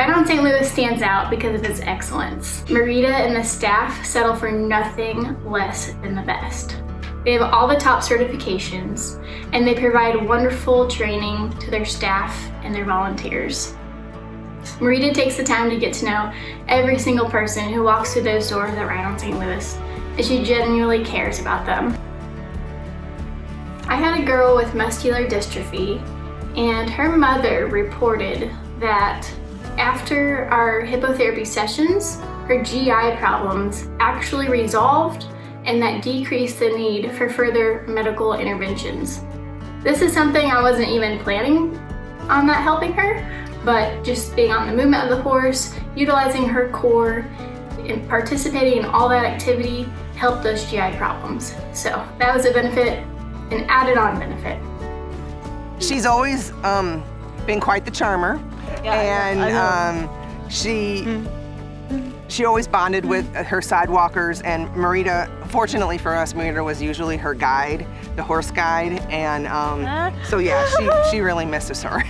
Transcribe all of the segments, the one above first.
Ride On St. Louis stands out because of its excellence. Marita and the staff settle for nothing less than the best. They have all the top certifications, and they provide wonderful training to their staff and their volunteers. Marita takes the time to get to know every single person who walks through those doors at Ride On St. Louis, and she genuinely cares about them. I had a girl with muscular dystrophy, and her mother reported that after our hippotherapy sessions, her GI problems actually resolved, and that decreased the need for further medical interventions. This is something I wasn't even planning on that helping her, but just being on the movement of the horse, utilizing her core, and participating in all that activity helped those GI problems. So that was a benefit, an added on benefit. She's always been quite the charmer, and she always bonded with her sidewalkers, and Marita, fortunately for us, Marita was usually her guide, the horse guide, and so yeah, she really misses her.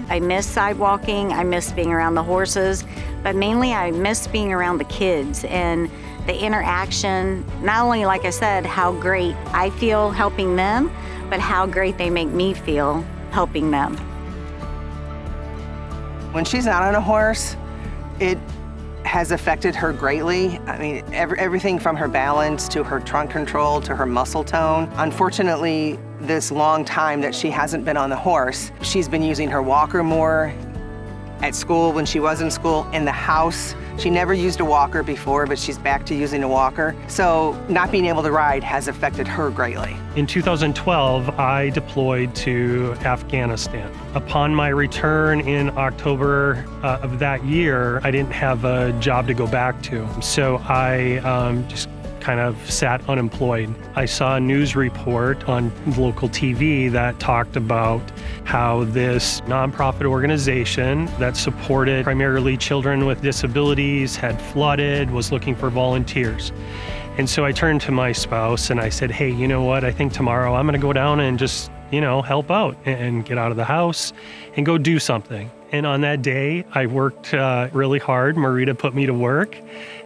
I miss sidewalking, I miss being around the horses, but mainly I miss being around the kids and the interaction, not only, like I said, how great I feel helping them, but how great they make me feel helping them. When she's not on a horse, it has affected her greatly. I mean, everything from her balance to her trunk control to her muscle tone. Unfortunately, this long time that she hasn't been on the horse, she's been using her walker more at school when she was in school, in the house. She never used a walker before, but she's back to using a walker. So not being able to ride has affected her greatly. In 2012, I deployed to Afghanistan. Upon my return in October of that year, I didn't have a job to go back to. So I just kind of sat unemployed. I saw a news report on local TV that talked about how this nonprofit organization that supported primarily children with disabilities had flooded, was looking for volunteers. And so I turned to my spouse and I said, hey, you know what? I think tomorrow I'm gonna go down and just, help out and get out of the house and go do something. And on that day, I worked really hard. Marita put me to work,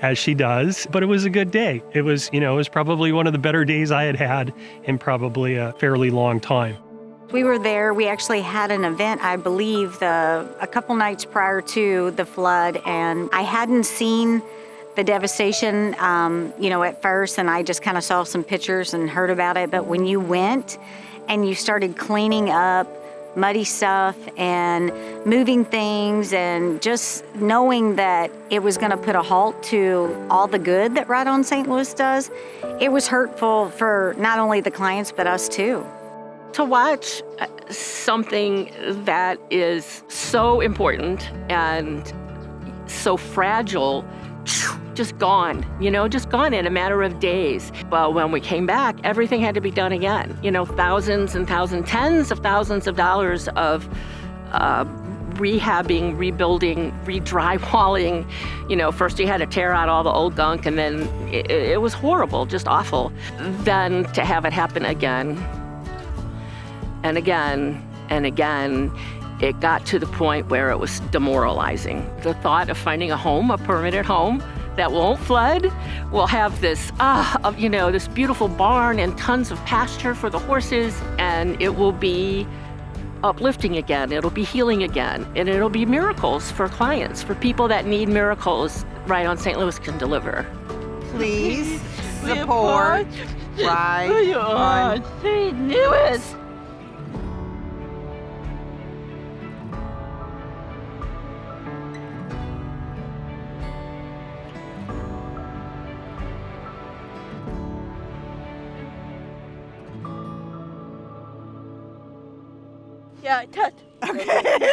as she does, but it was a good day. It was probably one of the better days I had had in probably a fairly long time. We were there, we actually had an event, I believe, a couple nights prior to the flood, and I hadn't seen the devastation, at first, and I just kind of saw some pictures and heard about it, but when you went and you started cleaning up muddy stuff and moving things and just knowing that it was going to put a halt to all the good that Ride On St. Louis does, it was hurtful for not only the clients but us too. To watch something that is so important and so fragile just gone, just gone in a matter of days. Well, when we came back, everything had to be done again. Thousands and thousands, tens of thousands of dollars of rehabbing, rebuilding, re-drywalling. First you had to tear out all the old gunk, and then it was horrible, just awful. Then to have it happen again and again and again, it got to the point where it was demoralizing. The thought of finding a home, a permanent home, that won't flood, will have this, this beautiful barn and tons of pasture for the horses, and it will be uplifting again, it'll be healing again, and it'll be miracles for clients, for people that need miracles. Ride On St. Louis can deliver. Please support Ride On St. Louis. Yeah, touch. Okay.